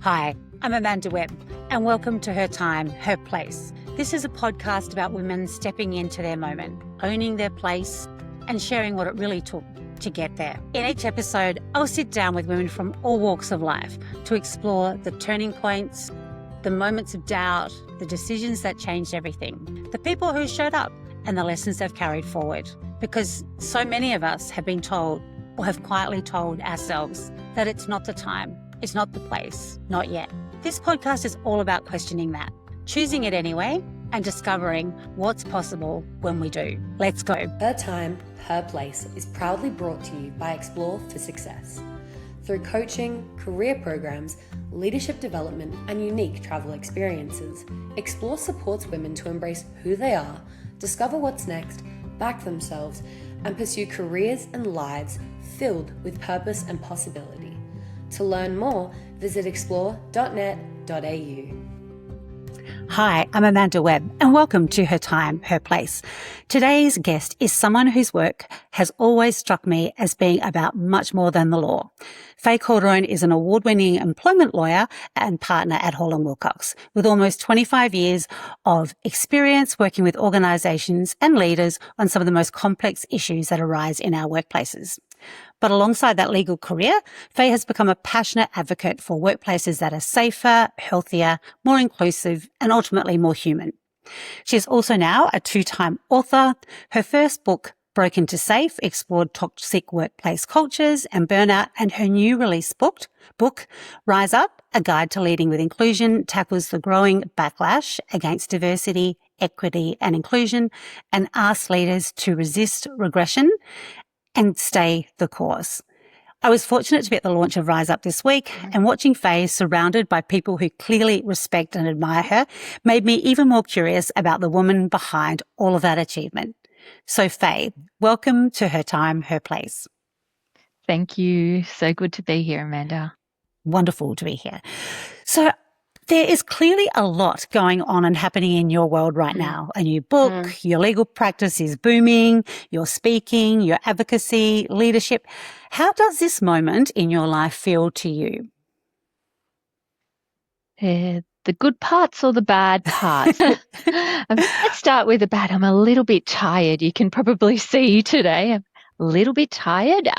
Hi, I'm Amanda Webb, and welcome to Her Time, Her Place. This is a podcast about women stepping into their moment, owning their place, and sharing what it really took to get there. In each episode, I'll sit down with women from all walks of life to explore the turning points, the moments of doubt, the decisions that changed everything, the people who showed up, and the lessons they've carried forward. Because so many of us have been told, or have quietly told ourselves, that it's not the time, it's not the place, not yet. This podcast is all about questioning that, choosing it anyway, and discovering what's possible when we do. Let's go. Her Time, Her Place is proudly brought to you by Explore for Success. Through coaching, career programs, leadership development, and unique travel experiences, Explore supports women to embrace who they are, discover what's next, back themselves, and pursue careers and lives filled with purpose and possibility. To learn more, visit explore.net.au. Hi, I'm Amanda Webb, and welcome to Her Time, Her Place. Today's guest is someone whose work has always struck me as being about much more than the law. Fay Calderone is an award-winning employment lawyer and partner at Hall & Wilcox, with almost 25 years of experience working with organisations and leaders on some of the most complex issues that arise in our workplaces. But alongside that legal career, Fay has become a passionate advocate for workplaces that are safer, healthier, more inclusive, and ultimately more human. She is also now a two-time author. Her first book, Broken to Safe, explored toxic workplace cultures and burnout, and her new release book, Rise Up, A Guide to Leading with Inclusion, tackles the growing backlash against diversity, equity, and inclusion, and asks leaders to resist regression and stay the course. I was fortunate to be at the launch of Rise Up this week, and watching Fay surrounded by people who clearly respect and admire her made me even more curious about the woman behind all of that achievement. So Fay, welcome to Her Time, Her Place. Thank you. So good to be here, Amanda. Wonderful to be here. So there is clearly a lot going on and happening in your world right now. A new book, your legal practice is booming, your speaking, your advocacy, leadership. How does this moment in your life feel to you? The good parts or the bad parts? Let's start with the bad. I'm a little bit tired. You can probably see today. I'm a little bit tired,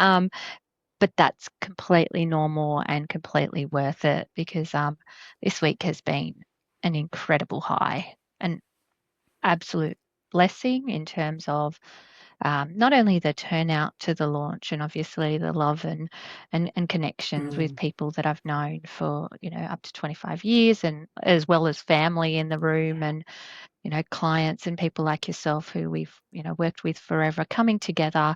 but that's completely normal and completely worth it because this week has been an incredible high, an absolute blessing in terms of not only the turnout to the launch and obviously the love and connections with people that I've known for, up to 25 years, and as well as family in the room and, clients and people like yourself who we've, worked with forever, coming together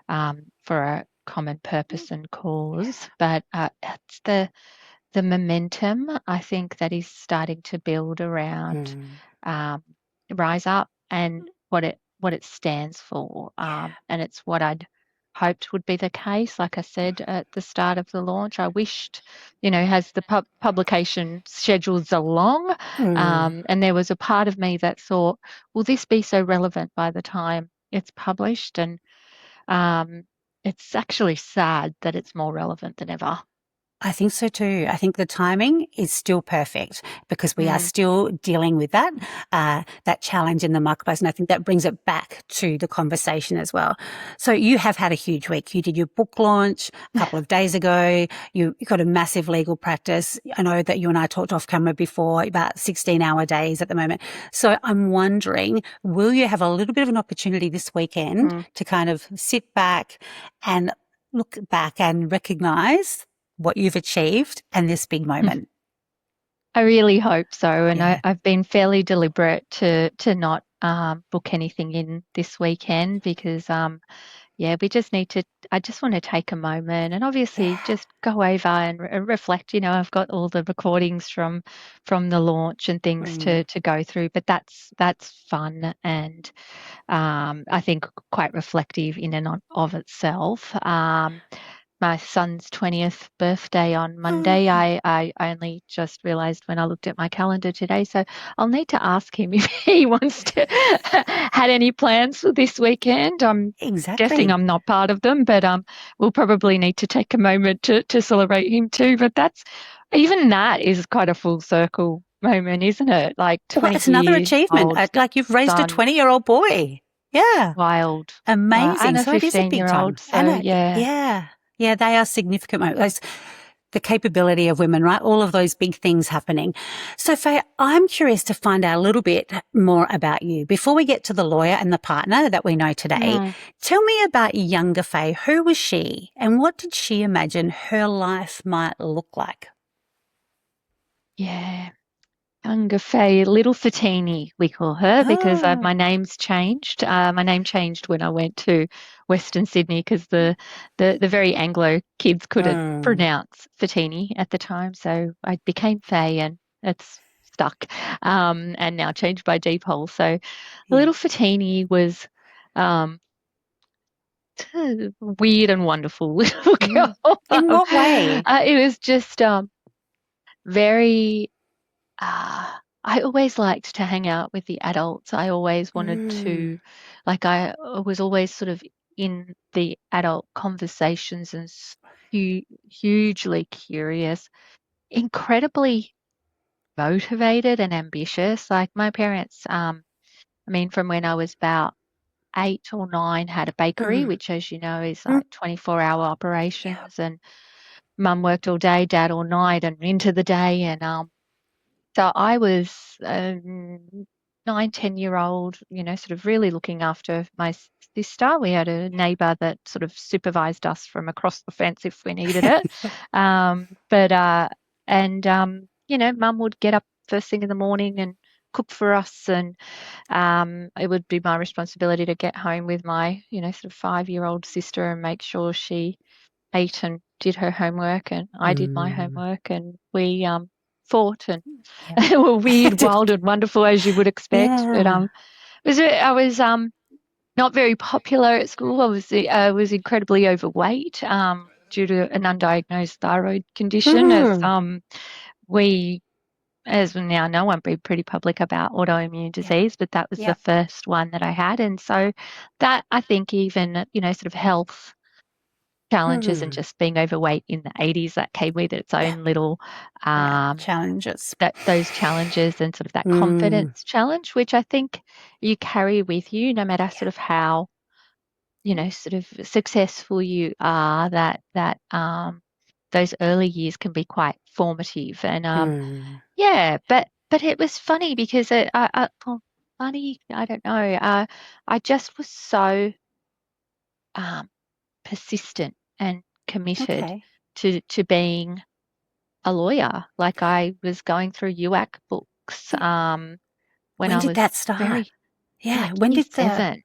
for a common purpose and cause. But it's the momentum, I think, that is starting to build around Rise Up and what it stands for. And it's what I'd hoped would be the case. Like I said at the start of the launch, I wished, as the publication schedules along, and there was a part of me that thought, will this be so relevant by the time it's published? And it's actually sad that it's more relevant than ever. I think so too. I think the timing is still perfect because we are still dealing with that challenge in the marketplace. And I think that brings it back to the conversation as well. So you have had a huge week. You did your book launch a couple of days ago. You got a massive legal practice. I know that you and I talked off camera before, about 16-hour days at the moment. So I'm wondering, will you have a little bit of an opportunity this weekend to kind of sit back and look back and recognize what you've achieved and this big moment? I really hope so. And I've been fairly deliberate to not book anything in this weekend because, we just need to, I just want to take a moment and obviously just go over and reflect. I've got all the recordings from the launch and things to go through, but that's fun and I think quite reflective in and of itself. My son's 20th birthday on Monday. I only just realised when I looked at my calendar today, so I'll need to ask him if he wants to had any plans for this weekend. I'm guessing I'm not part of them, but we'll probably need to take a moment to celebrate him too. But that's even that is quite a full circle moment, isn't it? Like Well, 20 it's another years achievement. old Like you've raised a son, 20-year-old boy. Yeah. wild, Amazing. and a So it is a big 15-year-old. time. So And yeah. yeah. Yeah, they are significant moments. The capability of women, right? All of those big things happening. So Faye, I'm curious to find out a little bit more about you. Before we get to the lawyer and the partner that we know today, Mm, tell me about younger Faye. Who was she and what did she imagine her life might look like? yeah. Younger Faye, Little Fatini, we call her, because Oh, my name's changed. My name changed when I went to Western Sydney because the very Anglo kids couldn't mm, pronounce Fatini at the time, so I became Faye, and it's stuck. And now changed by Deepole. So yeah. Little Fatini was um, weird and wonderful little Mm. girl. In what way? It was just very. I always liked to hang out with the adults. I always wanted Mm, to, like, I was always sort of in the adult conversations and hugely curious, incredibly motivated and ambitious. Like, my parents, I mean, from when I was about 8 or 9, had a bakery, mm, which, as you know, is mm. like 24-hour Yeah. operations. And mum worked all day, dad all night and into the day. And so I was 9, 10-year-old, sort of really looking after my sister. We had a neighbour that sort of supervised us from across the fence if we needed it. But and Mum would get up first thing in the morning and cook for us, and it would be my responsibility to get home with my, sort of 5-year-old sister and make sure she ate and did her homework, and I did my Mm, homework, and we fought and yeah. were weird, wild, and wonderful as you would expect. But Yeah. I was not very popular at school. I was incredibly overweight due to an undiagnosed thyroid condition. Mm, We as we now know, I'm pretty public about autoimmune yeah. disease, but that was the Yeah. first one that I had, and so that I think even sort of health challenges and Mm, just being overweight in the 80s, that came with its yeah. own little Yeah. um, Challenges. that those challenges and sort of that Mm, confidence challenge, which I think you carry with you no matter yeah. sort of how sort of successful you are. That those early years can be quite formative, and Mm, yeah, but it was funny because well, funny, I don't know. I just was so um, persistent and committed okay. to being a lawyer. Like, I was going through UAC books Yeah. when When I did was that start? very Yeah. like When year did the, seven.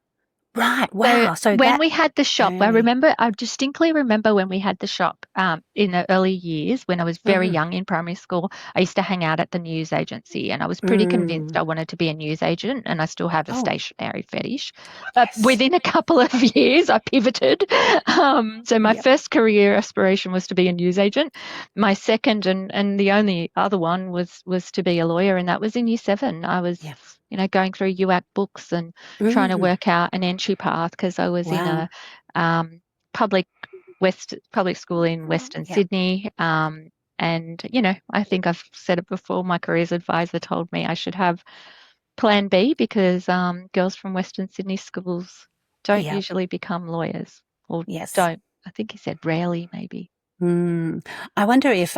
right. So Wow. So when that we had the shop, early. I distinctly remember when we had the shop in the early years when I was very Mm, young in primary school. I used to hang out at the news agency, and I was pretty convinced mm. I wanted to be a news agent, and I still have a Oh, stationery fetish. But yes. within a couple of years, I pivoted. So my Yep. first career aspiration was to be a news agent. My second and the only other one was to be a lawyer, and that was in year seven. I was, Yep. going through UAC books and trying to Mm, work out an entry path because I was in wow. a um, public public school in Western Yep. Sydney. And I think I've said it before. My careers advisor told me I should have Plan B because girls from Western Sydney schools don't Yep. usually become lawyers, or Yes. don't. I think he said rarely, maybe. Mm. I wonder if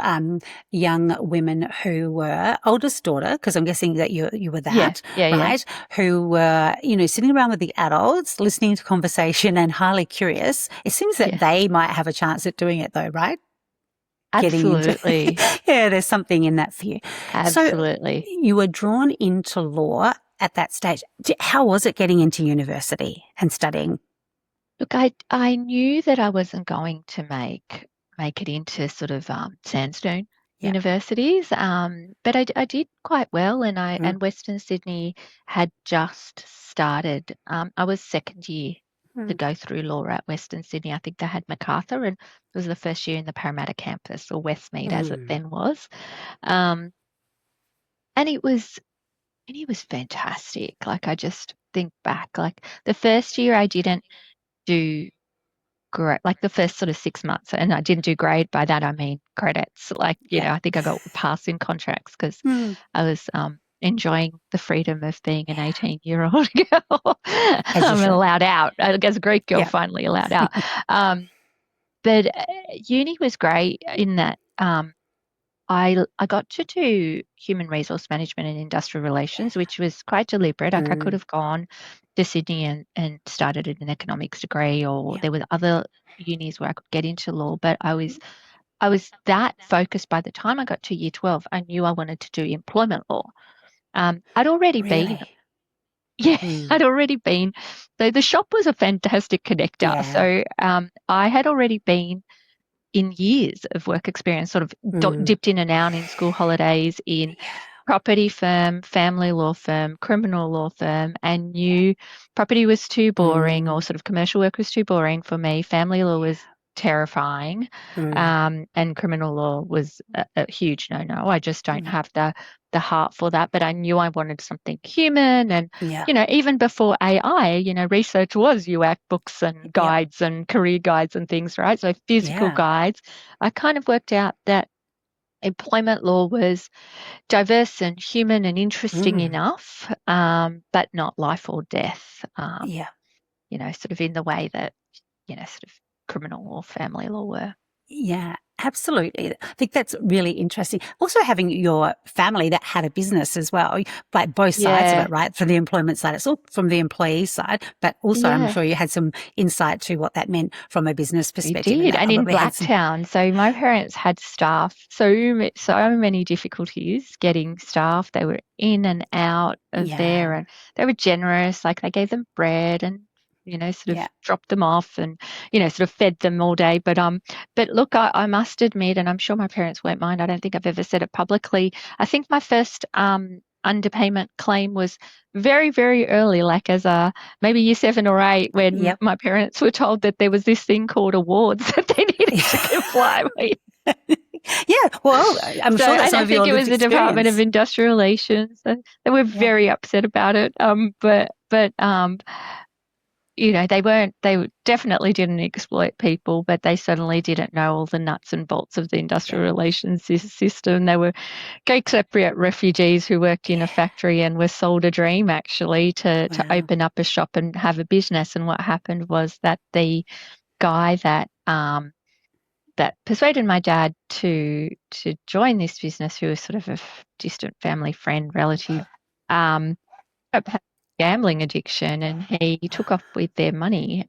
young women who were oldest daughter, because I'm guessing that you were Yeah, that, yeah, yeah, right? Who were sitting around with the adults, listening to conversation, and highly curious. It seems that yeah. they might have a chance at doing it, though, right? Getting into Absolutely, yeah, there's something in that for you. So absolutely. you were drawn into law at that stage. How was it getting into university and studying? Look, I knew that I wasn't going to make it into sort of sandstone Yeah. universities, but I did quite well, and I Mm. and Western Sydney had just started. I was second year to Mm. go through law at Western Sydney. I think they had Macarthur, and it was the first year in the Parramatta campus, or Westmead as it Mm. then was. Um, and it was fantastic. Like, I just think back, like the first year I didn't do great, like the first sort of 6 months, and I didn't do great. By that I mean credits. Like, Yeah. I think I got passing contracts because Mm. I was enjoying the freedom of being an 18-year-old girl. As you I'm should. allowed out. I guess a Greek girl Yeah. finally allowed out. But uni was great in that I got to do human resource management and industrial relations, which was quite deliberate. Like I could Mm. have gone to Sydney and started an economics degree, or Yeah. there were other unis where I could get into law, but I was that focused by the time I got to year 12. I knew I wanted to do employment law. I'd already been, Really? yeah, Mm. I'd already been. So the shop was a fantastic connector. Yeah. So I had already been in years of work experience, sort of Mm. dipped in and out in school holidays, in Yeah. property firm, family law firm, criminal law firm, and knew property was too boring, or Mm. sort of commercial work was too boring for me. Family law was terrifying, Mm. and criminal law was a huge no-no. I just don't Mm. have the heart for that. But I knew I wanted something human, and Yeah. even before AI, research was UAC books and Yep. guides and career guides and things, right? So physical Yeah. guides. I kind of worked out that employment law was diverse and human and interesting Mm. enough, but not life or death, Yeah. sort of in the way that, sort of criminal or family law were. Yeah, absolutely. I think that's really interesting. Also having your family that had a business as well, like both sides of Yeah, it, right? From the employment side, it's all from the employee side, but also I'm yeah, sure you had some insight to what that meant from a business we perspective, and did. that And in probably had some. Blacktown, so my parents had staff, so many difficulties getting staff. They were in and out of Yeah, there, and they were generous. Like they gave them bread and sort yeah, of dropped them off and sort of fed them all day. But look, I must admit, and I'm sure my parents won't mind. I don't think I've ever said it publicly. I think my first underpayment claim was very, very early, like as a maybe year 7 or 8, when yep. my parents were told that there was this thing called awards that they needed to comply with. Yeah, well, I'm So, sure that's and some I of your think it lived was the Department of experience. Industrial Relations. They were Yeah, very upset about it. But they definitely didn't exploit people, but they certainly didn't know all the nuts and bolts of the yeah, industrial relations system. They were Cape-Cypriot refugees who worked in a yeah. factory and were sold a dream, actually, to Wow. open up a shop and have a business. And what happened was that the guy that persuaded my dad to join this business, who was sort of a distant family friend, relative, um, had a gambling addiction, and he took off with their money.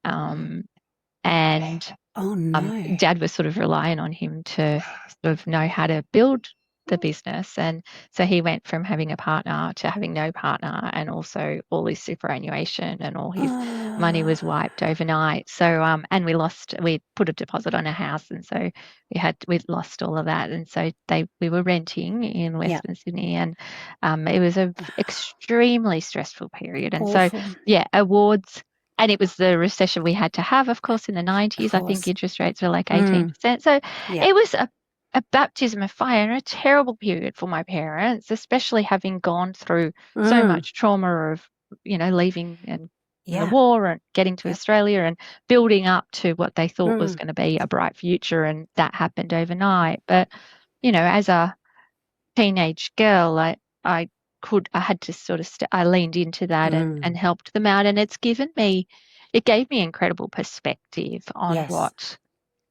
And Oh no. Dad was sort of relying on him to sort of know how to build the business. And so he went from having a partner to having no partner, and also all his superannuation and all his money was Oh, wiped overnight. So, and we put a deposit on a house. And so we lost all of that. And so we were renting in yeah. Western Sydney, and it was a extremely stressful period. And so, Awful. yeah, awards. And it was the recession we had to have, of course, in the Of 90s. I think course. interest rates were like Mm. 18%. So Yeah. it was a baptism of fire and a terrible period for my parents, especially having gone through so Mm. much trauma of, leaving and the Yeah. war and getting to Yep. Australia and building up to what they thought was Mm. going to be a bright future. And that happened overnight. But, as a teenage girl, I had to sort of, I leaned into that and Mm. helped them out. And it gave me incredible perspective on Yes. what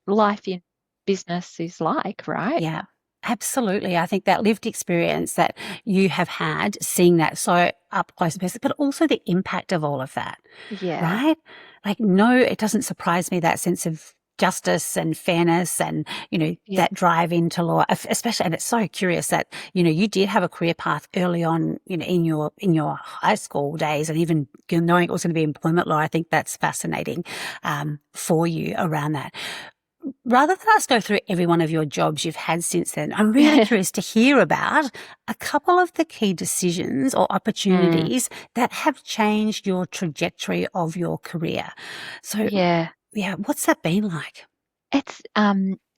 life in business is like, right? Yeah. Absolutely. I think that lived experience that you have had, seeing that so up close and personal, but also the impact of all of that, Yeah. right? Like, no, it doesn't surprise me, that sense of justice and fairness and, Yeah. that drive into law, especially, and it's so curious that, you did have a career path early on, in your high school days, and even knowing it was going to be employment law. I think that's fascinating, for you around that. Rather than us go through every one of your jobs you've had since then, I'm really curious to hear about a couple of the key decisions or Mm, opportunities that have changed your trajectory of your career. So, yeah. yeah, what's that been like? It's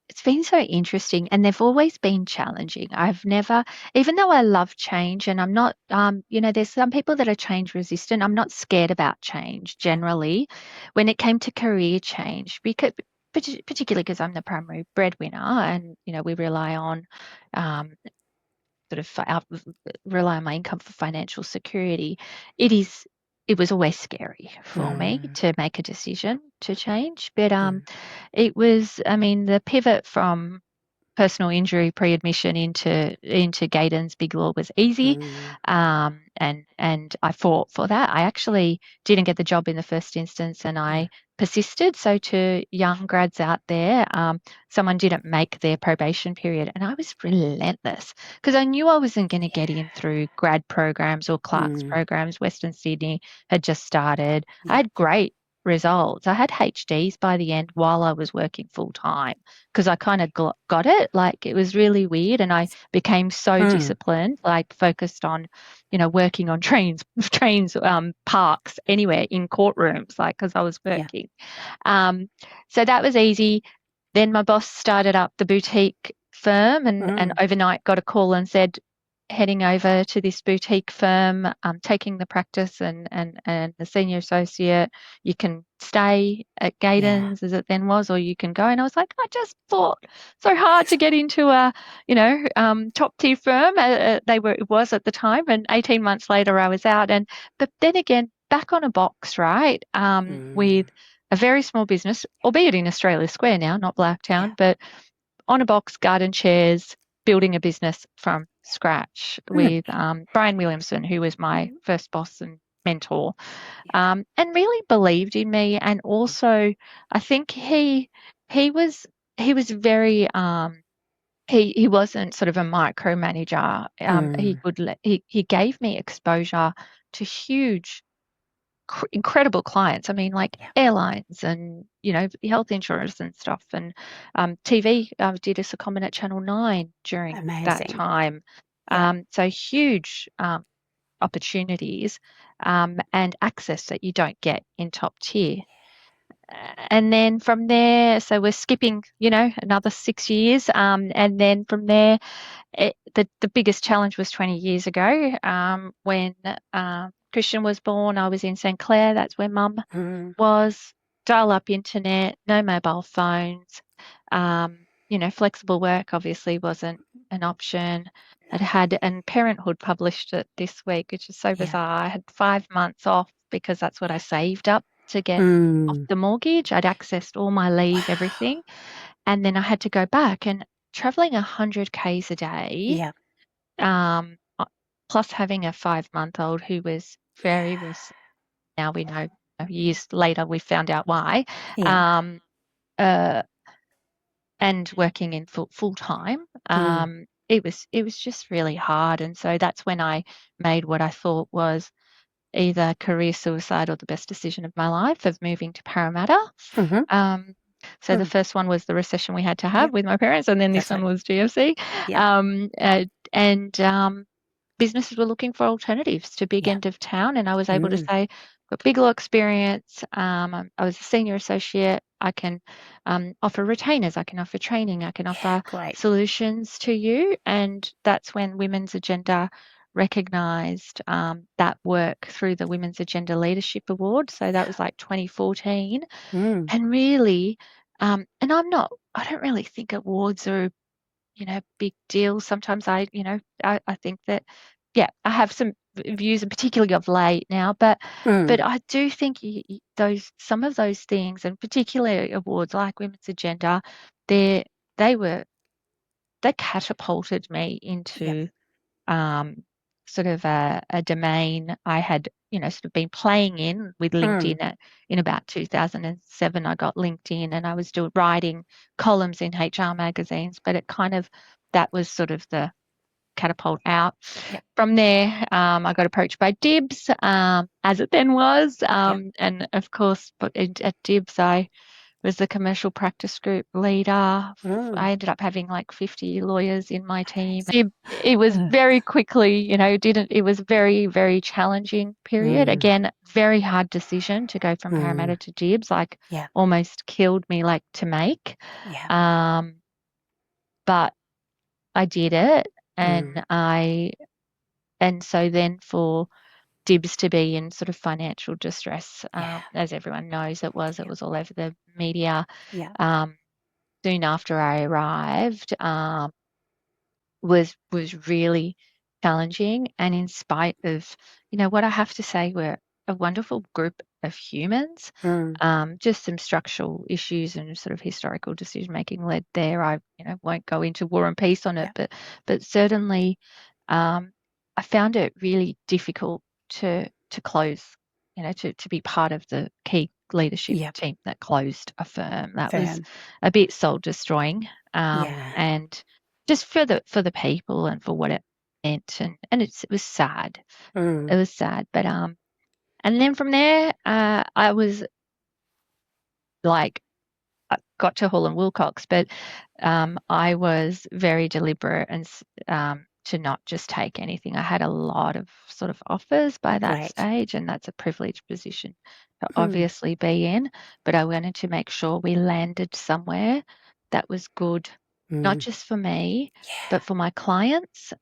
it's been so interesting, and they've always been challenging. I've never, even though I love change, and I'm not, there's some people that are change resistant. I'm not scared about change generally. When it came to career change, because particularly because I'm the primary breadwinner, and we rely on um, sort of rely on my income for financial security. It was always scary for me Mm. to make a decision to change, but Mm. it was, I mean, the pivot from personal injury pre-admission into Gaydon's Big Law was easy, Mm. and I fought for that. I actually didn't get the job in the first instance, and Mm. I persisted. So to young grads out there, someone didn't make their probation period, and I was relentless because I knew I wasn't going to get in through grad programs or Clark's Mm. programs. Western Sydney had just started. I Yeah. had great results. I had HDs by the end while I was working full time because I kind of got it. Like it was really weird, and I became so Mm. disciplined, like focused on, working on trains, parks, anywhere in courtrooms, like because I was Yeah. working. Um, so that was easy. Then my boss started up the boutique firm, and Mm. overnight got a call and said, heading over to this boutique firm, taking the practice and the senior associate. You can stay at Yeah. Gaydon's as it then was, or you can go. And I was like, I just fought so hard to get into a, top tier firm. It was at the time, and 18 months later I was out. But then again, back on a box, right? Mm. With a very small business, albeit in Australia Square now, not Yeah. Blacktown, but on a box, garden chairs, building a business from scratch Mm. with Brian Williamson, who was my first boss and mentor, Yeah. and really believed in me. And also, I think he was very he wasn't sort of a micromanager. He Mm. would he gave me exposure to huge incredible clients. I mean, like Yeah. airlines and health insurance and stuff, and TV. I did a secondment at Channel 9 during that Amazing. time. Yeah. So huge opportunities and access that you don't get in top tier. And then from there, so we're skipping, another 6 years, and then from there, the biggest challenge was 20 years ago when Christian was born. I was in St Clair. That's where Mum Mm. was. Dial-up internet, no mobile phones. Flexible work obviously wasn't an option. And Parenthood published it this week, which is so Yeah. bizarre. I had 5 months off because that's what I Yeah. saved up to get off Mm. the mortgage. I'd accessed all my leave, Wow. everything. And then I had to go back, and traveling 100 Ks a day, Yeah. plus having a 5-month-old who was very Yeah. now we know, years later we found out why, Yeah. um, uh, and working in full time. Mm. It was just really hard, and so that's when I made what I thought was either career suicide or the best decision of my life of moving to Parramatta. Mm-hmm. Um, so the Mm. first one was the recession we had to have Yep. with my parents, and then this That's one right. was GFC. Yep. And businesses were looking for alternatives to big Yeah. end of town, and I was able to Mm. say, I've got big law experience. I was a senior associate. I can offer retainers. I can offer training. I can Yeah. offer Great. solutions to you. And that's when Women's Agenda recognised that work through the Women's Agenda Leadership Award. So that Yeah. was like 2014. Mm. And really, and I don't really think awards are, big deal. Sometimes I think that, yeah, I have some views, and particularly of late now, but Mm. I do think some of those things, and particularly awards like Women's Agenda, they they were they catapulted me Yep. into um, sort of a domain I had, sort of been playing in with Mm. LinkedIn. In about 2007, I got LinkedIn, and I was still writing columns in HR magazines, but that was sort of the catapult out. Yep. From there, I got approached by Dibs, as it then was. Yep. And of course, but at Dibs, I was the commercial practice group leader. Mm. I ended up having like 50 lawyers in my team. Amazing. It was Mm. very quickly, it was very, very challenging period. Mm. Again, very hard decision to go from Mm. Parramatta to Dibs, like Yeah. almost killed me like to make. Yeah. Um, but I did it, Mm. and so then for Dibs to be in sort of financial distress, Yeah. as everyone knows, it was Yeah. all over the media. Yeah. Um, soon after I arrived, was really challenging, and in spite of, what I have to say, we're a wonderful group of humans. Mm. Just some structural issues and sort of historical decision making led there. I won't go into War and Peace on it, Yeah. but certainly, I found it really difficult to close, to be part of the key leadership Yeah. team that closed a firm. That was Firm. a bit soul destroying, Yeah. and just for the people and for what it meant, and it was sad. It Mm. was sad, but and then from there, I was like, I got to Hall and Wilcox, but I was very deliberate and to not just take anything. I had a lot of sort of offers by that Great. stage, and that's a privileged position to Mm. obviously be in. But I wanted to make sure we landed somewhere that was good, not Mm. just for me, Yeah. but for my clients.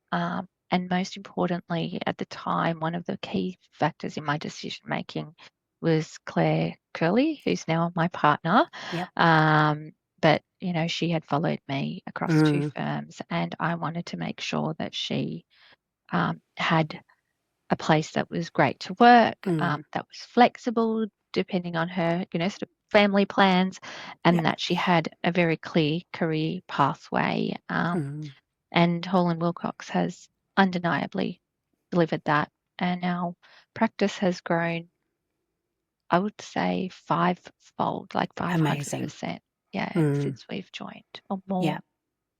And most importantly, at the time, one of the key factors in my decision making was Claire Curley, who's now my partner. Yep. But she had followed me across two Mm. firms, and I wanted to make sure that she had a place that was great to work, Mm. that was flexible depending on her, sort of family plans, and Yep. that she had a very clear career pathway. Mm. And Hall and Wilcox has undeniably delivered that, and our practice has grown, I would say, fivefold, like Amazing. 500%. Yeah, Mm. since we've joined, or more, Yeah.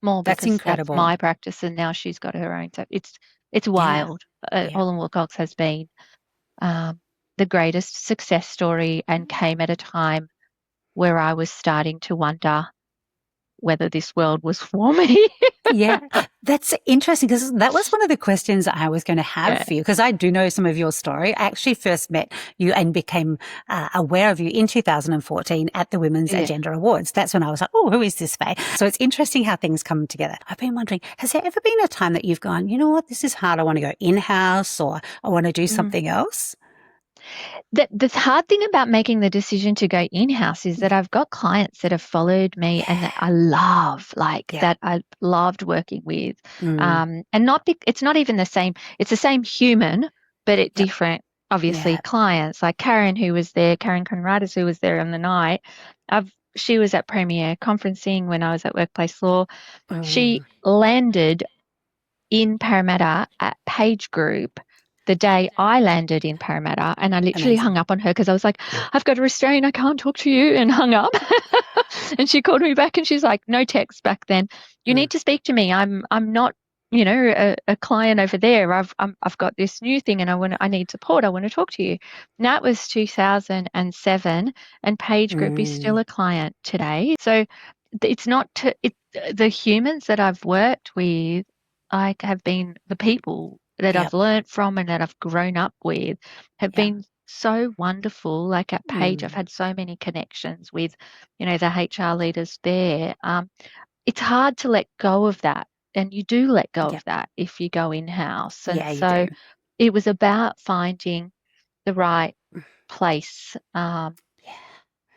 more That's because that's incredible. my practice, and now she's got her own. So it's Yeah. wild. Yeah. Holland Wilcox has been um, the greatest success story, and came at a time where I was starting to wonder whether this world was for me. Yeah, that's interesting because that was one of the questions I was going to have Yeah, for you because I do know some of your story. I actually first met you and became aware of you in 2014 at the Women's yeah. Agenda Awards. That's when I was like, oh, who is this Faye? So it's interesting how things come together. I've been wondering, has there ever been a time that you've gone, you know what, this is hard. I want to go in-house or I want to do Mm. something else? The hard thing about making the decision to go in-house is that Yeah. I've got clients that have followed me and that I love, like Yeah. that I loved working with. Mm. And it's not even the same, it's the same human, but it Yep. different, obviously, Yeah. clients. Like Karen, Karen Conradis, who was there on the night. She was at Premier Conferencing when I was at Workplace Law. She Mm. landed in Parramatta at Page Group the day I landed in Parramatta, and I literally Amazing. hung up on her because I was like, I've got a restraint, I can't talk to you, and hung up. And she called me back and she's like, no text back then. You Mm. need to speak to me. I'm not, a client over there. I've got this new thing and I need support. I want to talk to you. And that was 2007, and Page Group is still Mm. a client today. So it's not the humans that I've worked with, like, have been the people that I've Yep. learnt from and that I've grown up with, have Yeah. been so wonderful. Like at Page, I've Mm. had so many connections with, the HR leaders there. It's hard to let go of that. And you do let go of Yep. that if you go in-house. And Yeah, you do. so it was about finding the right place Yeah.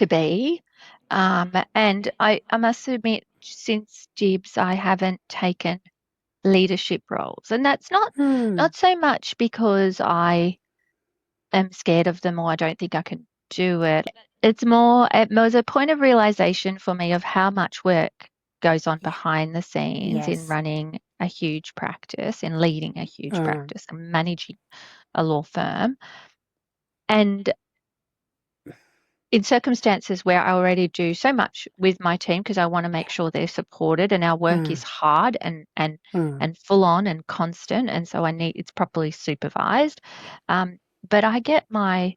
to be. And I must admit, since Jibs, I haven't taken leadership roles. And that's not Hmm. not so much because I am scared of them or I don't think I can do it. It was a point of realization for me of how much work goes on Yeah. behind the scenes in Yes. running a huge practice, in leading a huge Mm. practice and managing a law firm. And in circumstances where I already do so much with my team because I want to make Yeah. sure they're supported, and our work Mm. is hard and Mm. full on and constant, and so it's properly supervised. Yeah. Um, but I get my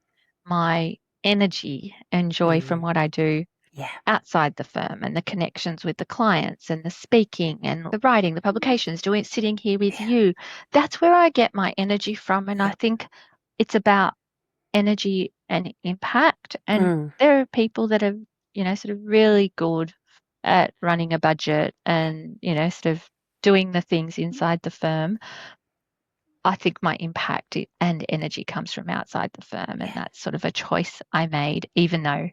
energy and joy from Mm. what I do Yeah. outside the firm, and the connections with the clients and the speaking and the writing, the publications, sitting here with Yeah. you. That's where I get my energy from, and I Yep. think it's about energy and impact. And Mm. there are people that are, sort of really good at running a budget and, sort of doing the things inside the firm, I think my impact and energy comes from outside the firm. And Yeah. that's sort of a choice I made, even though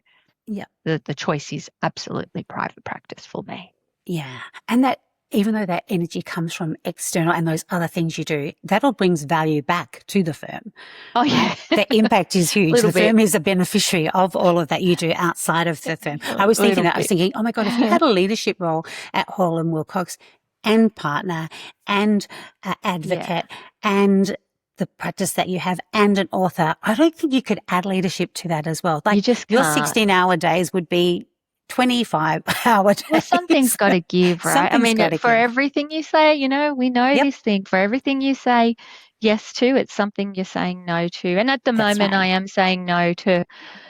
Yeah. the choice is absolutely private practice for me. Yeah. And that, even though that energy comes from external and those other things you do, that all brings value back to the firm. Oh, yeah. The impact is huge. Little The bit. firm is a beneficiary of all of that you do outside of the firm. I was thinking that. I was thinking, oh my God, if you had a leadership role at Hall and Wilcox and partner and advocate and the practice that you have and an author, I don't think you could add leadership to that as well. Like You just your can't. 16-hour days would be 25-hour days. Well, something's got to give, right? I Something's mean, gotta for give. everything you say, we know Yep. this thing. For everything you say yes to, it's something you're saying no to. And at the That's moment, right. I am saying no to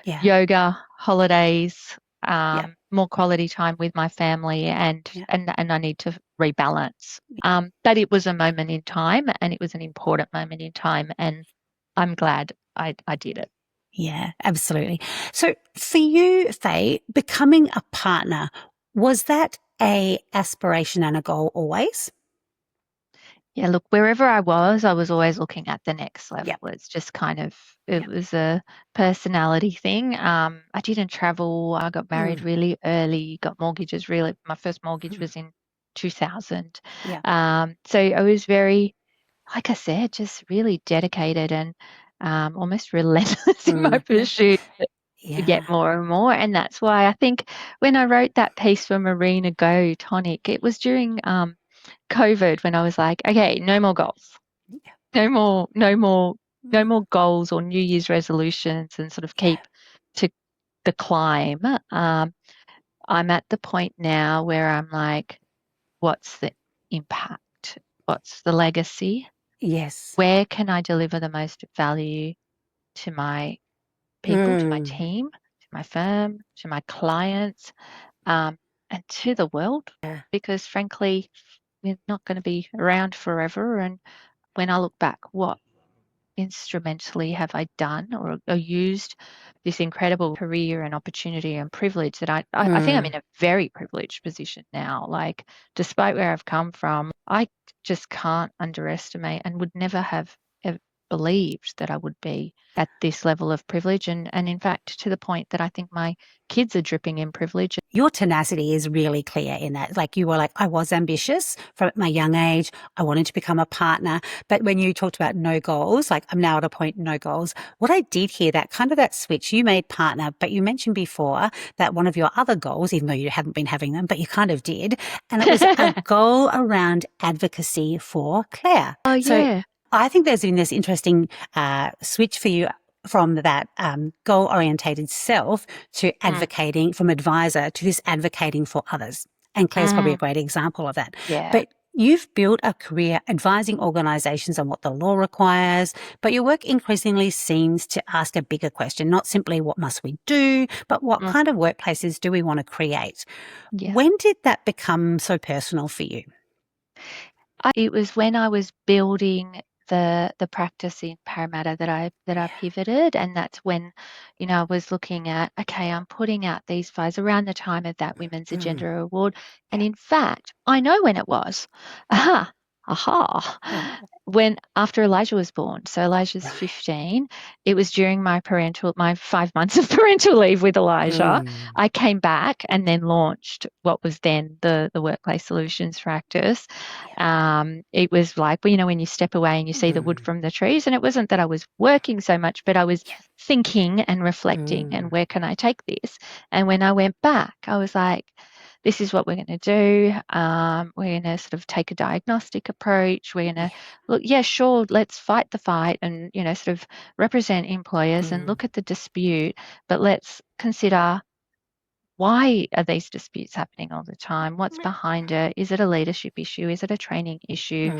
Yeah. yoga, holidays, Yeah. more quality time with my family, and Yeah. I need to rebalance. But it was a moment in time, and it was an important moment in time, and I'm glad I did it. Yeah, absolutely. So for you, Faye, becoming a partner, was that a aspiration and a goal always? Yeah, look, wherever I was always looking at the next level. Yep. It's just kind of, it Yep. was a personality thing. I didn't travel. I got married really early, got mortgages really. My first mortgage was in 2000. Yeah. So I was very, like I said, just really dedicated and almost relentless in my pursuit to get Yeah. more and more. And that's why I think when I wrote that piece for Marina Go Tonic, it was during COVID when I was like, okay, no more goals, no more goals or New Year's resolutions, and sort of keep to the climb. I'm at the point now where I'm like, what's the impact? What's the legacy? Yes. Where can I deliver the most value to my people, to my team, to my firm, to my clients, and to the world? Yeah. Because frankly, we're not going to be around forever. And when I look back, what instrumentally have I done or used this incredible career and opportunity and privilege that I think I'm in a very privileged position now. Like, despite where I've come from, I just can't underestimate and would never have ever believed that I would be at this level of privilege. And in fact, to the point that I think my kids are dripping in privilege. Your tenacity is really clear in that. Like you were like, I was ambitious from my young age. I wanted to become a partner. But when you talked about no goals, like I'm now at a point, no goals. What I did hear, that kind of that switch, you made partner, but you mentioned before that one of your other goals, even though you hadn't been having them, but you kind of did. And it was a goal around advocacy for Claire. Oh, So yeah. I think there's been this interesting switch for you from that goal-orientated self to advocating, from advisor to this advocating for others. And Claire's probably a great example of that. Yeah. But you've built a career advising organisations on what the law requires, but your work increasingly seems to ask a bigger question, not simply what must we do, but what kind of workplaces do we want to create? Yeah. When did that become so personal for you? It was when I was building the practice in Parramatta that I pivoted, and that's when, I was looking at, okay, I'm putting out these fires around the time of that Women's Agenda Award, and in fact, I know when it was. When after Elijah was born. So Elijah's 15. It was during my 5 months of parental leave with Elijah. I came back and then launched what was then the Workplace Solutions practice. It was like, when you step away and you see the wood from the trees, and it wasn't that I was working so much, but I was thinking and reflecting, and where can I take this? And when I went back, I was like, this is what we're going to do. We're going to sort of take a diagnostic approach. We're going to look, sure, let's fight the fight and, sort of represent employers and look at the dispute, but let's consider, why are these disputes happening all the time? What's behind it? Is it a leadership issue? Is it a training issue?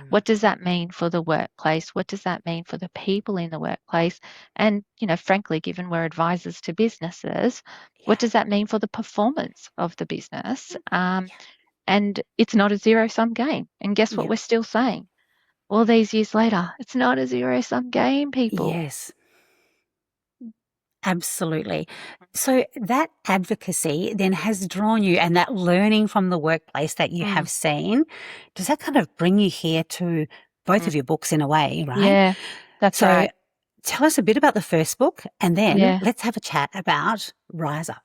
What does that mean for the workplace? What does that mean for the people in the workplace? And, frankly, given we're advisors to businesses, what does that mean for the performance of the business? And it's not a zero-sum game. And guess what we're still saying? All these years later, it's not a zero-sum game, people. Yes. Absolutely. So that advocacy then has drawn you, and that learning from the workplace that you have seen, does that kind of bring you here to both of your books in a way, right? Yeah, that's So right. tell us a bit about the first book, and then Yeah. let's have a chat about Rise Up.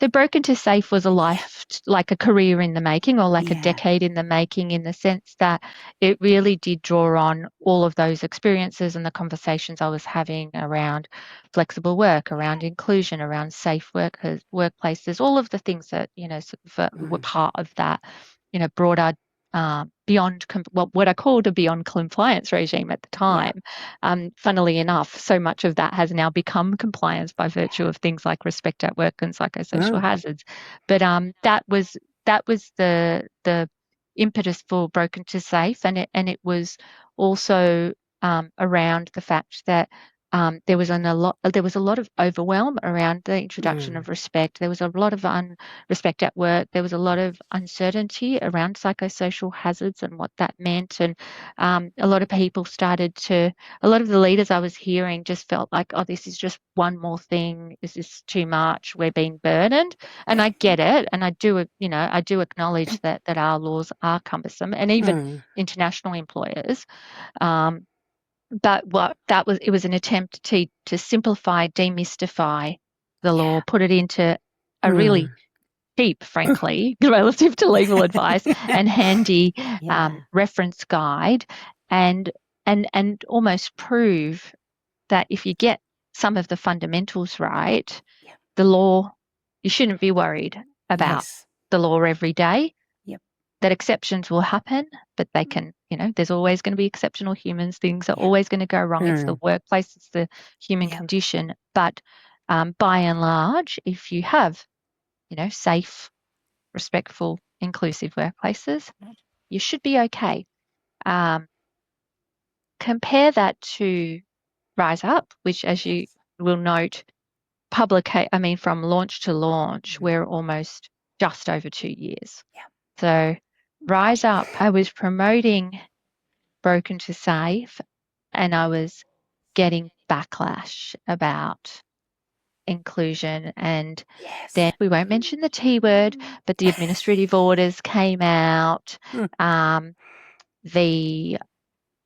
So Broken to Safe was a life, like a career in the making, or like a Yeah. decade in the making, in the sense that it really did draw on all of those experiences and the conversations I was having around flexible work, around inclusion, around safe workplaces, all of the things that, sort of, were part of that, broader beyond what I called a beyond compliance regime at the Yeah. time. Funnily enough, so much of that has now become compliance by virtue of things like respect at work and psychosocial hazards. But that was the impetus for Broken to Safe, and it was also around the fact that there was a lot of overwhelm around the introduction of respect. There was a lot of respect at work. There was a lot of uncertainty around psychosocial hazards and what that meant, and a lot of people a lot of the leaders I was hearing just felt like, oh, this is just one more thing. This is too much. We're being burdened, and I get it, and I do acknowledge that our laws are cumbersome, and even international employers. But it was an attempt to simplify, demystify the law, put it into a really cheap, frankly, relative to legal advice, and handy reference guide, and almost prove that if you get some of the fundamentals right, the law, you shouldn't be worried about Yes. the law every day. Yep. That exceptions will happen, but they can, there's always going to be exceptional humans. Things are always going to go wrong. It's the workplace, it's the human condition. But by and large, if you have, safe, respectful, inclusive workplaces, you should be okay. Compare that to Rise Up, which, as you will note, from launch to launch, we're almost just over 2 years. Yeah. So Rise Up, I was promoting Broken to Safe, and I was getting backlash about inclusion. And then we won't mention the T word, but the administrative orders came out.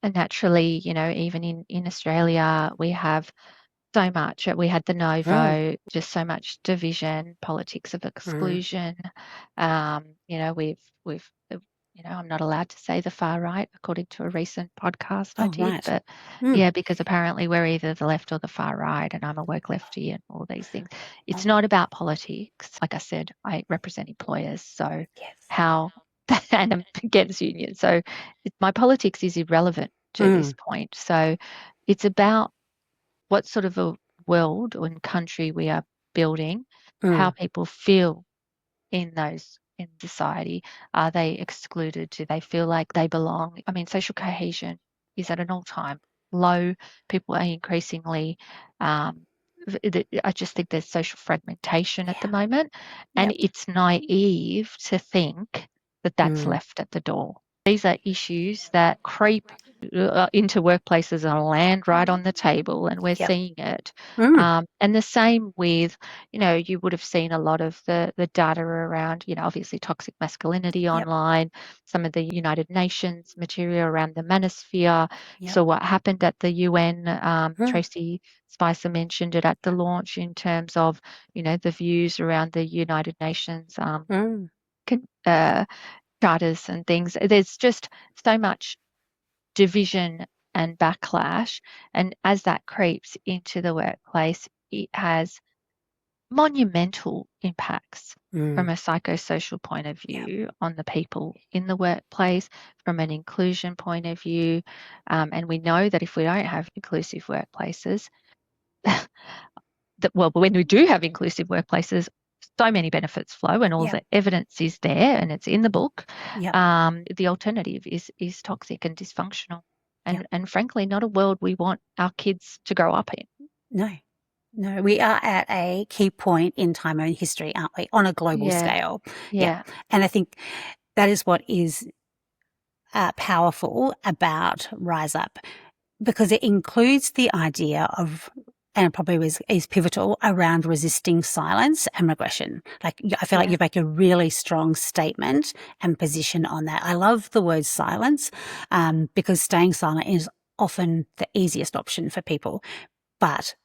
Naturally, even in Australia, we have so much. We had the no vote, just so much division, politics of exclusion. We've I'm not allowed to say the far right, according to a recent podcast I did. Right. But yeah, because apparently we're either the left or the far right, and I'm a woke lefty and all these things. It's not about politics. Like I said, I represent employers, so how and I'm against unions. So my politics is irrelevant to this point. So it's about what sort of a world or country we are building, how people feel in society. Are they excluded? Do they feel like they belong? I mean, social cohesion is at an all-time low. People are increasingly, I just think there's social fragmentation at the moment, and it's naive to think that that's left at the door. These are issues that creep into workplaces and land right on the table, and we're seeing it. And the same with, you would have seen a lot of the data around, obviously toxic masculinity online, some of the United Nations material around the manosphere. So what happened at the UN, Tracy Spicer mentioned it at the launch in terms of, the views around the United Nations charters and things. There's just so much division and backlash. And as that creeps into the workplace, it has monumental impacts from a psychosocial point of view on the people in the workplace, from an inclusion point of view. And we know that if we don't have inclusive workplaces, when we do have inclusive workplaces, so many benefits flow, and all the evidence is there, and it's in the book. The alternative is toxic and dysfunctional, and frankly, not a world we want our kids to grow up in. No, we are at a key point in time and history, aren't we? On a global scale. Yeah. And I think that is what is powerful about Rise Up, because it includes the idea of and it probably is pivotal around resisting silence and regression. Like, I feel like you make a really strong statement and position on that. I love the word silence, because staying silent is often the easiest option for people, but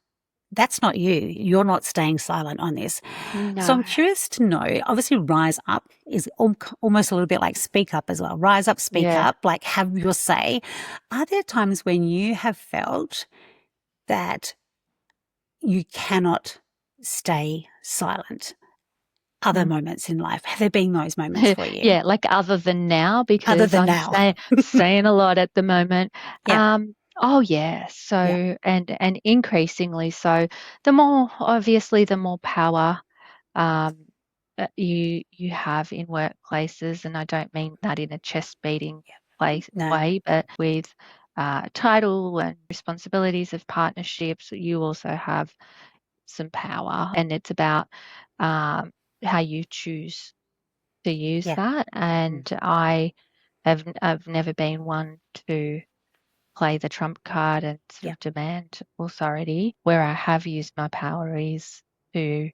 that's not you. You're not staying silent on this. No. So I'm curious to know, obviously rise up is almost a little bit like speak up as well. Rise up, speak up, like have your say. Are there times when you have felt that you cannot stay silent? Other moments in life, have there been those moments for you? Yeah, like other than now, Other because than I'm now. saying a lot at the moment. Yeah. Oh yeah, Yeah. so and increasingly so. The more obviously, the more power you have in workplaces, and I don't mean that in a chest beating No. way, but with title and responsibilities of partnerships, you also have some power, and it's about how you choose to use Yeah. that. And I've never been one to play the trump card and sort Yeah. of demand authority. Where I have used my power is to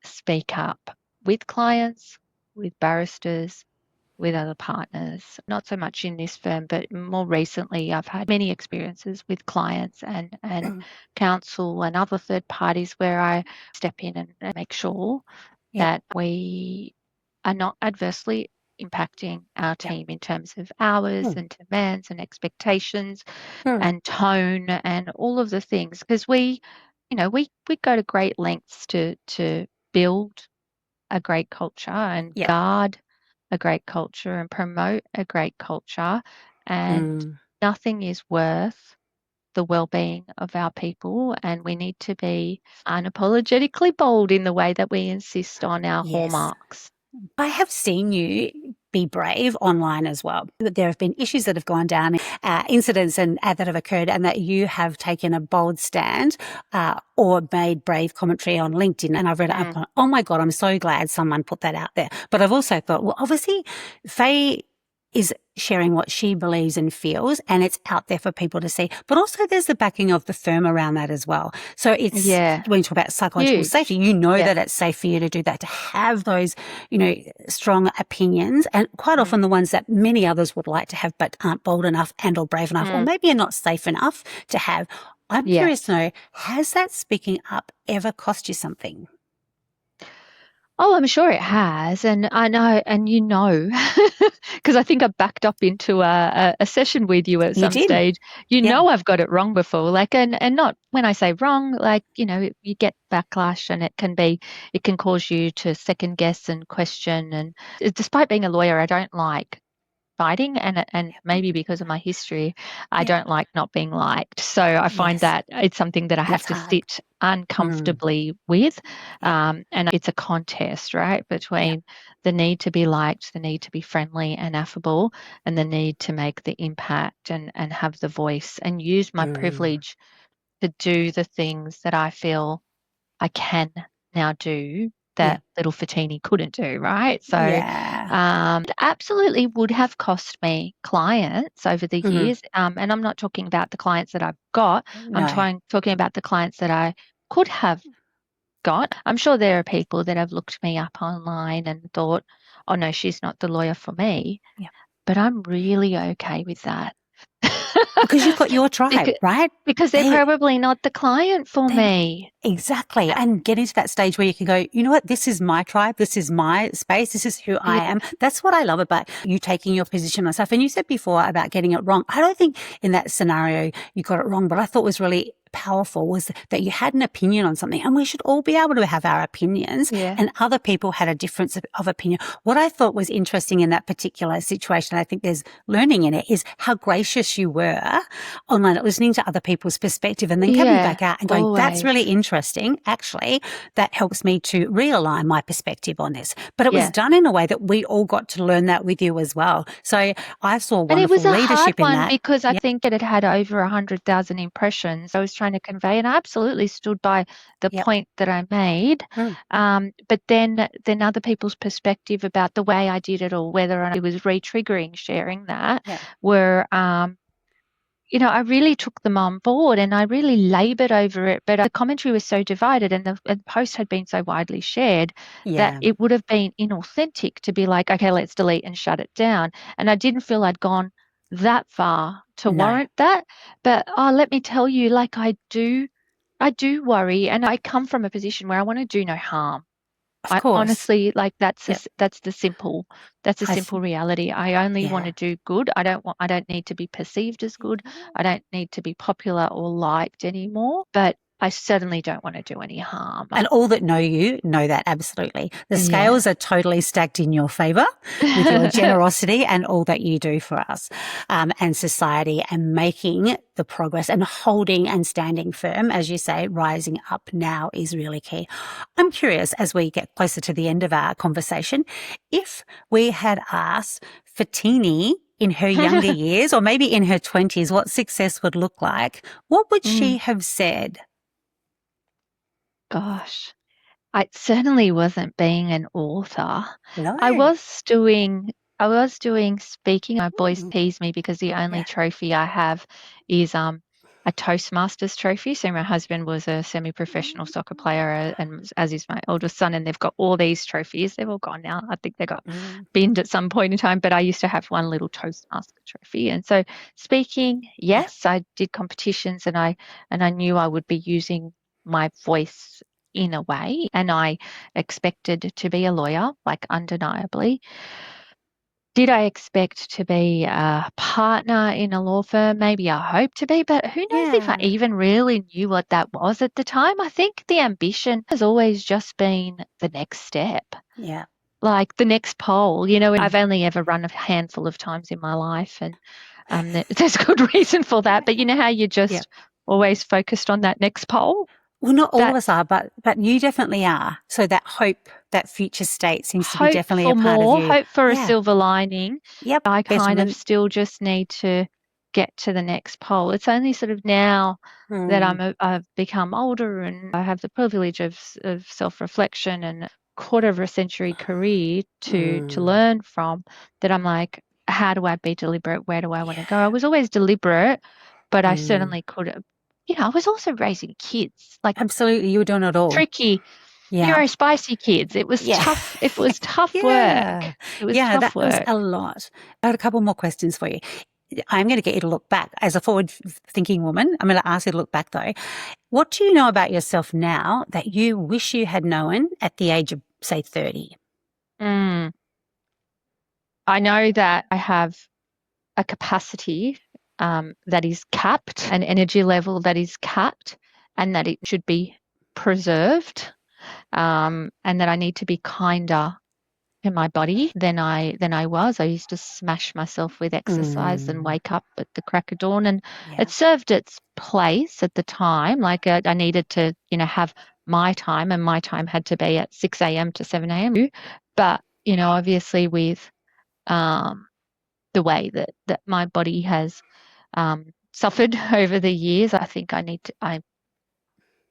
speak up with clients, with barristers, with other partners. Not so much in this firm, but more recently, I've had many experiences with clients and counsel and other third parties where I step in and make sure Yeah. that we are not adversely impacting our Yeah. team in terms of hours and demands and expectations Mm. and tone and all of the things, because we go to great lengths to build a great culture and Yeah. guard a great culture and promote a great culture, and Mm. nothing is worth the well-being of our people, and we need to be unapologetically bold in the way that we insist on our Yes. hallmarks. I have seen you be brave online as well. There have been issues that have gone down, incidents and that have occurred, and that you have taken a bold stand or made brave commentary on LinkedIn. And I've read it. I've gone, oh my God, I'm so glad someone put that out there. But I've also thought, well, obviously, Faye is sharing what she believes and feels, and it's out there for people to see. But also there's the backing of the firm around that as well. So it's, when you talk about psychological Huge. safety, that it's safe for you to do that, to have those, strong opinions, and quite often the ones that many others would like to have but aren't bold enough and or brave enough, or maybe are not safe enough to have. I'm curious to know, has that speaking up ever cost you something? Oh, I'm sure it has. And I know, and because I think I backed up into a session with you at You some did. stage. Yeah. I've got it wrong before. Like, and not when I say wrong, like, you get backlash, and it can cause you to second guess and question. And despite being a lawyer, I don't like fighting, and maybe because of my history, I Yeah. don't like not being liked. So I find Yes. that it's something that I have That's to hard. sit uncomfortably with. Yeah. And it's a contest, right, Yeah. between the need to be liked, the need to be friendly and affable, and the need to make the impact and have the voice and use my privilege to do the things that I feel I can now do Yeah. that little Fatini couldn't do, right? So, Yeah. it absolutely would have cost me clients over the years. And I'm not talking about the clients that I've got. I'm No. talking about the clients that I could have got. I'm sure there are people that have looked me up online and thought, oh no, she's not the lawyer for me. Yeah. But I'm really okay with that. Because you've got your tribe, Because, right? because they're probably not the client for They me. Exactly. And getting to that stage where you can go, you know what, this is my tribe, this is my space, this is who I Yeah. am. That's what I love about you taking your position on stuff. And you said before about getting it wrong. I don't think in that scenario you got it wrong, but I thought was really powerful was that you had an opinion on something, and we should all be able to have our opinions, and other people had a difference of opinion. What I thought was interesting in that particular situation, I think there's learning in it, is how gracious you were online, listening to other people's perspective and then coming back out and going, that's really interesting. Actually, that helps me to realign my perspective on this. But it was done in a way that we all got to learn that with you as well. So I saw And it was wonderful a hard leadership in one that. because I think it had over 100,000 impressions I was trying to convey, and I absolutely stood by the point that I made. But then other people's perspective about the way I did it, or whether it was re-triggering sharing that, were I really took them on board and I really labored over it. But the commentary was so divided and the post had been so widely shared that Yeah. it would have been inauthentic to be like, okay, let's delete and shut it down. And I didn't feel I'd gone that far to No. warrant that. But let me tell you, like I do worry, and I come from a position where I want to do no harm. Of I course. honestly like that's Yep. the simple reality. I only want Yeah. to do good. I don't need to be perceived as good. I don't need to be popular or liked anymore, but I certainly don't want to do any harm. And all that know you know that absolutely. The Yeah. scales are totally stacked in your favor with your generosity and all that you do for us and society, and making the progress and holding and standing firm, as you say, rising up now is really key. I'm curious, as we get closer to the end of our conversation, if we had asked Fatini in her younger years, or maybe in her 20s, what success would look like, what would she Mm, have said? gosh. I certainly wasn't being an author. No. I was doing I was doing speaking. My boys Mm, tease me because the only yeah. trophy I have is a Toastmasters trophy. So my husband was a semi-professional soccer player, and as is my oldest son, and they've got all these trophies. They've all gone now. I think they got Mm, binned at some point in time, but I used to have one little Toastmaster trophy. And so speaking, yeah. yes, I did competitions, and I knew I would be using my voice in a way, and I expected to be a lawyer, like undeniably. Did I expect to be a partner in a law firm? Maybe I hoped to be, but who knows if I Yeah. even really knew what that was at the time? I think the ambition has always just been the next step, Yeah. like the next pole. I've only ever run a handful of times in my life, and there's good reason for that. But you know how you're Yeah. just always focused on that next pole? Well, not all of us That's are, but you definitely are. So that hope, that future state seems to be hope definitely a for part of more, you. hope for a Yeah. silver lining. Yep. I kind of Betterment. still just need to get to the next pole. It's only sort of now that Mm, I've become older and I have the privilege of self-reflection and a quarter of a century career to mm, learn from, that I'm like, how do I be deliberate? Where do I want to go? yeah. I was always deliberate, but I Mm. certainly could have. I was also raising kids, like Absolutely. You were doing it all. tricky Yeah. neurospicy kids. It was Yeah. tough. It was tough Yeah. work. It was Yeah. tough That was work. a lot. I had a couple more questions for you. I'm going to get you to look back as a forward thinking woman. I'm going to ask you to look back though. What do you know about yourself now that you wish you had known at the age of, say, 30? Mm. I know that I have a capacity that is capped, an energy level that is capped, and that it should be preserved, and that I need to be kinder in my body than I was. I used to smash myself with exercise and Mm, wake up at the crack of dawn, and it yeah. served its place at the time. Like I needed to, have my time, and my time had to be at 6 a.m. to 7 a.m. But obviously with um, the way that my body has suffered over the years, I think I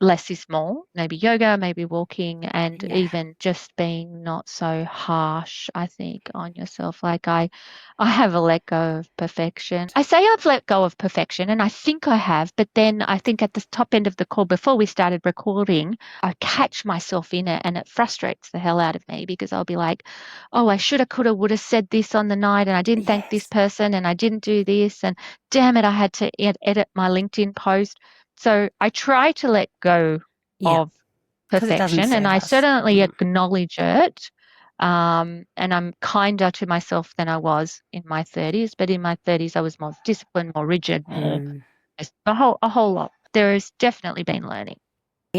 less is more. Maybe yoga, maybe walking, and Yeah. even just being not so harsh, I think, on yourself. Like I have a let go of perfection. I say I've let go of perfection, and I think I have, but then I think at the top end of the call before we started recording, I catch myself in it, and it frustrates the hell out of me because I'll be like, oh, I shoulda, coulda, woulda said this on the night, and I didn't thank this Yes. person, and I didn't do this, and damn it, I had to edit my LinkedIn post. So I try to let go Yeah. of Because it doesn't perfection, and serve I us. certainly Mm. acknowledge it. And I'm kinder to myself than I was in my 30s. But in my 30s, I was more disciplined, more rigid, more Mm. just a whole lot. There has definitely been learning.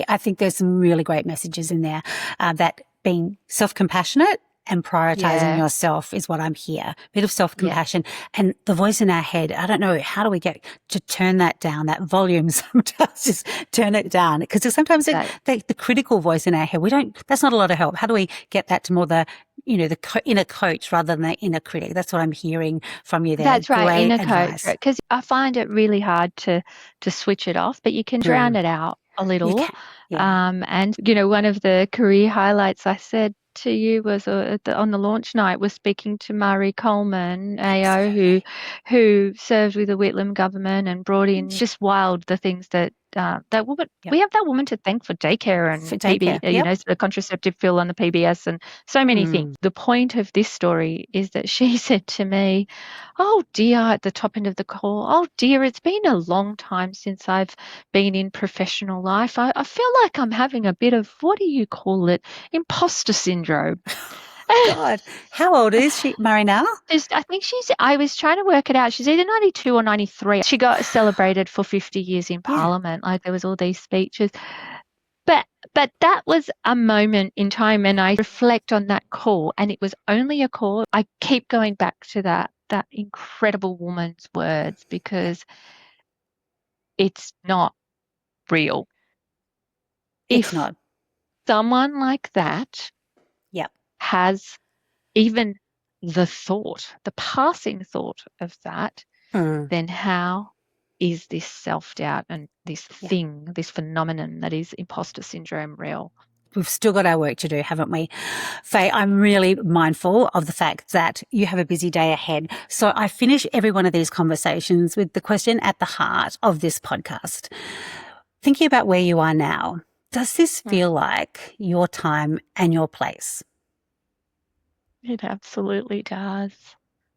I think there's some really great messages in there that being self-compassionate and prioritizing Yeah, yourself is what I'm here. A bit of yeah, self-compassion and the voice in our head. I don't know, how do we get to turn that down, that volume sometimes, just turn it down? Because sometimes that, the critical voice in our head, that's not a lot of help. How do we get that to more the, the inner coach rather than the inner critic? That's what I'm hearing from you there. that's right. Great Inner coach, advice. because I find it really hard to switch it off, but you can drown Mm, it out a you little. can. Yeah. And one of the career highlights I said to you was on the launch night was speaking to Murray Coleman, AO, who served with the Whitlam government and brought in just wild the things that that woman. Yep. We have that woman to thank for daycare and For daycare, yep. the contraceptive pill on the PBS and so many things. The point of this story is that she said to me, "Oh dear," at the top end of the call, "Oh dear, it's been a long time since I've been in professional life. I feel like I'm having a bit of, what do you call it, imposter syndrome." God, how old is she, Murray, now? I was trying to work it out. She's either 92 or 93. She got celebrated for 50 years in Parliament. Like, there was all these speeches. But that was a moment in time, and I reflect on that call, and it was only a call. I keep going back to that incredible woman's words because it's not real. It's If not. someone like that Yep. has even the passing thought of that, then how is this self-doubt and this thing, this phenomenon that is imposter syndrome real? We've still got our work to do, haven't we? Fay, I'm really mindful of the fact that you have a busy day ahead. So I finish every one of these conversations with the question at the heart of this podcast. Thinking about where you are now, does this feel like your time and your place? It absolutely does.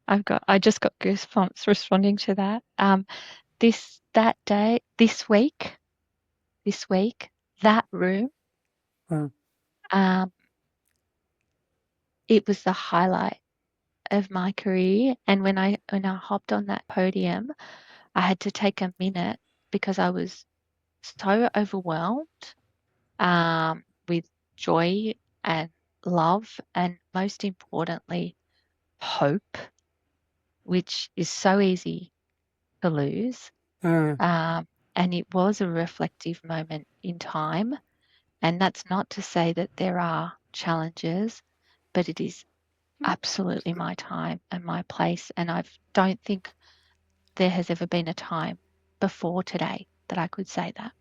I just got goosebumps responding to that. This week, that room, it was the highlight of my career. And when I hopped on that podium, I had to take a minute because I was so overwhelmed with joy and love, and most importantly, hope, which is so easy to lose. And it was a reflective moment in time. And that's not to say that there are challenges, but it is absolutely my time and my place. And I don't think there has ever been a time before today that I could say that.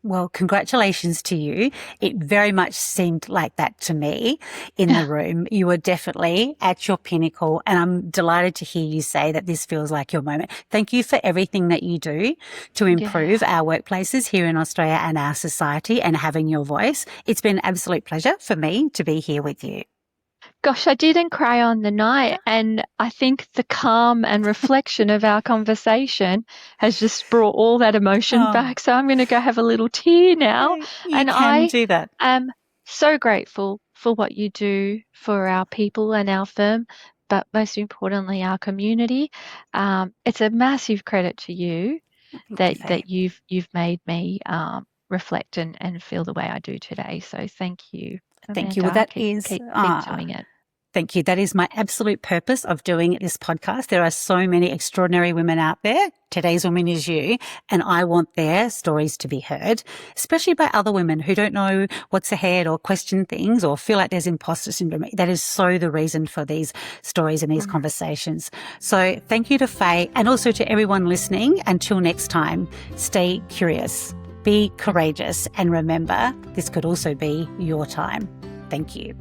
Well, congratulations to you. It very much seemed like that to me in the room. You were definitely at your pinnacle, and I'm delighted to hear you say that this feels like your moment. Thank you for everything that you do to improve our workplaces here in Australia and our society, and having your voice. It's been an absolute pleasure for me to be here with you. Gosh, I didn't cry on the night, and I think the calm and reflection of our conversation has just brought all that emotion back. So I'm going to go have a little tear now. You can do that. I am so grateful for what you do for our people and our firm, but most importantly, our community. It's a massive credit to you that you've made me reflect and feel the way I do today. So thank you. Thank you. Well, that keep doing it. Thank you. That is my absolute purpose of doing this podcast. There are so many extraordinary women out there. Today's woman is you, and I want their stories to be heard, especially by other women who don't know what's ahead or question things or feel like there's imposter syndrome. That is so the reason for these stories and these conversations. So thank you to Fay, and also to everyone listening. Until next time, stay curious, be courageous, and remember, this could also be your time. Thank you.